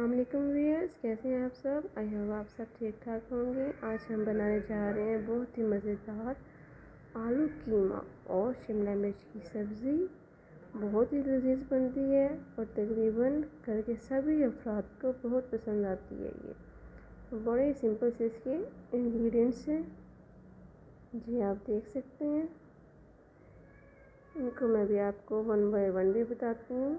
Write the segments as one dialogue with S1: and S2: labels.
S1: अस्सलामुअलैकुम व्यूअर्स, कैसे हैं आप सब। आई होप आप सब ठीक ठाक होंगे। आज हम बनाने जा रहे हैं बहुत ही मज़ेदार आलू कीमा और शिमला मिर्च की सब्ज़ी। बहुत ही लजीज बनती है और तकरीबन घर के सभी अफराद को बहुत पसंद आती है। ये बड़े सिंपल से इसके इंग्रेडिएंट्स हैं जी, आप देख सकते हैं। इनको मैं भी आपको वन बाय वन भी बताती हूँ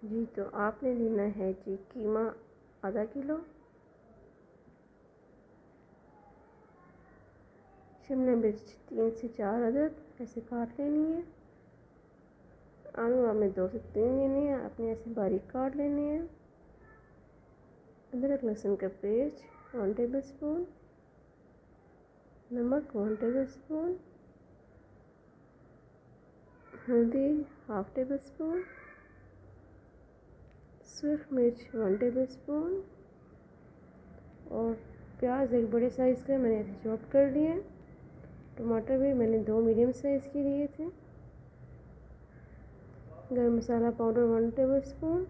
S1: जी। तो आपने लेना है जी कीमा आधा किलो, शिमला मिर्च 3 से 4 अदद ऐसे काट लेनी है। आलू आपने 2 से 3 लेने हैं, आपने ऐसे बारीक काट लेने हैं। अदरक लहसुन का पेस्ट 1 टेबल स्पून, नमक 1 टेबल स्पून, हल्दी 1/2 टेबल स्पून, सूरख मिर्च 1 टेबल स्पून और प्याज एक बड़े साइज़ का मैंने ऐसे चॉप कर लिए। टमाटर भी मैंने 2 मीडियम साइज़ के लिए थे। Garam masala powder 1 tablespoon,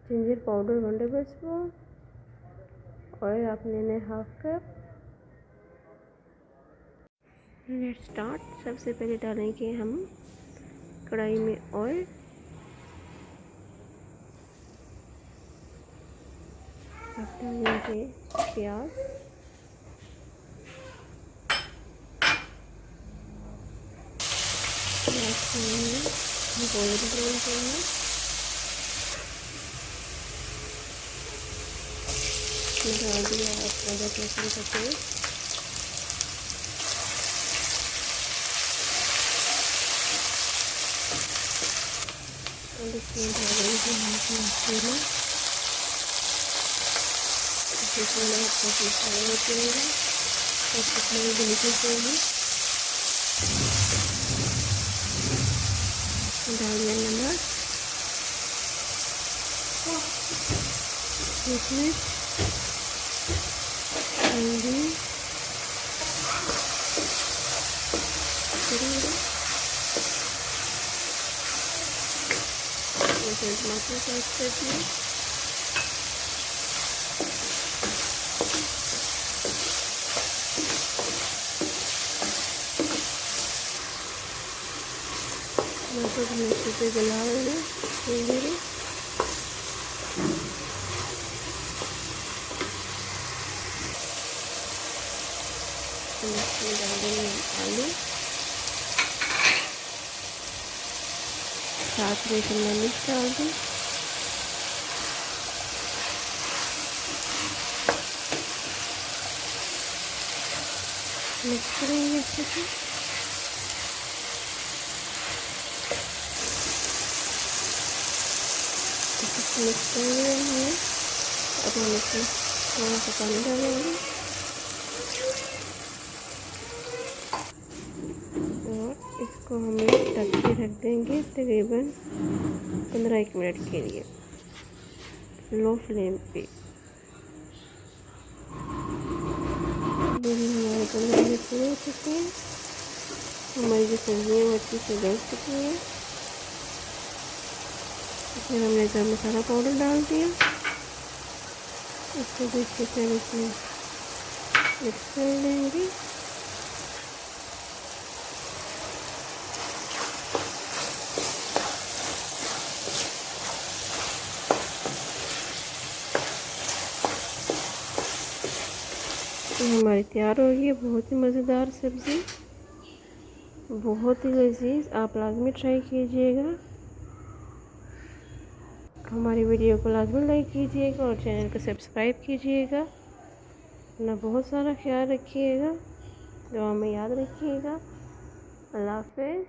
S1: ginger powder 1 tablespoon, oil आप लेना है 1/2 कप। Let's start. सबसे पहले डालेंगे हम कढ़ाई में ऑयल। अब डालेंगे प्याज, गोल्डन ब्राउन करना। डाल दिया अदरक लहसुन का पेस्ट, और इसमें डालेंगे हम मसाला। इसमें आपको फ्राई करेंगे और इसमें बिल्कुल चाहिए। डाल दिया नमक, मिर्च, हल्दी, टमाटर साइज कर दिए। टमाटर को मिर्ची पे गला लेना धीरे। इसमें डाल देंगे आलू, साथ में शिमला मिर्च डाल दें। मिक्स करेंगे अच्छे से। मिक्स कर लिया हमने। अब हम इसमें थोड़ा सा पानी डालेंगे और इसको हम ढक के रख देंगे तकरीबन 15-1 मिनट के लिए लो फ्लेम पे। हमारे 15 मिनट पूरे हो चुके हैं। हमारी जो सब्जियाँ वो अच्छी से गल चुकी हैं। इसमें हमने गरम मसाला पाउडर डाल दिया। इसको भी अच्छी तरह से मिक्स कर लेंगे। ये हमारी तैयार हो गई है बहुत ही मज़ेदार सब्ज़ी, बहुत ही लजीज। आप लाजमी ट्राई कीजिएगा। हमारी वीडियो को लाजमी लाइक कीजिएगा और चैनल को सब्सक्राइब कीजिएगा। अपना बहुत सारा ख्याल रखिएगा, दुआ में याद रखिएगा। अल्लाह हाफ़िज़।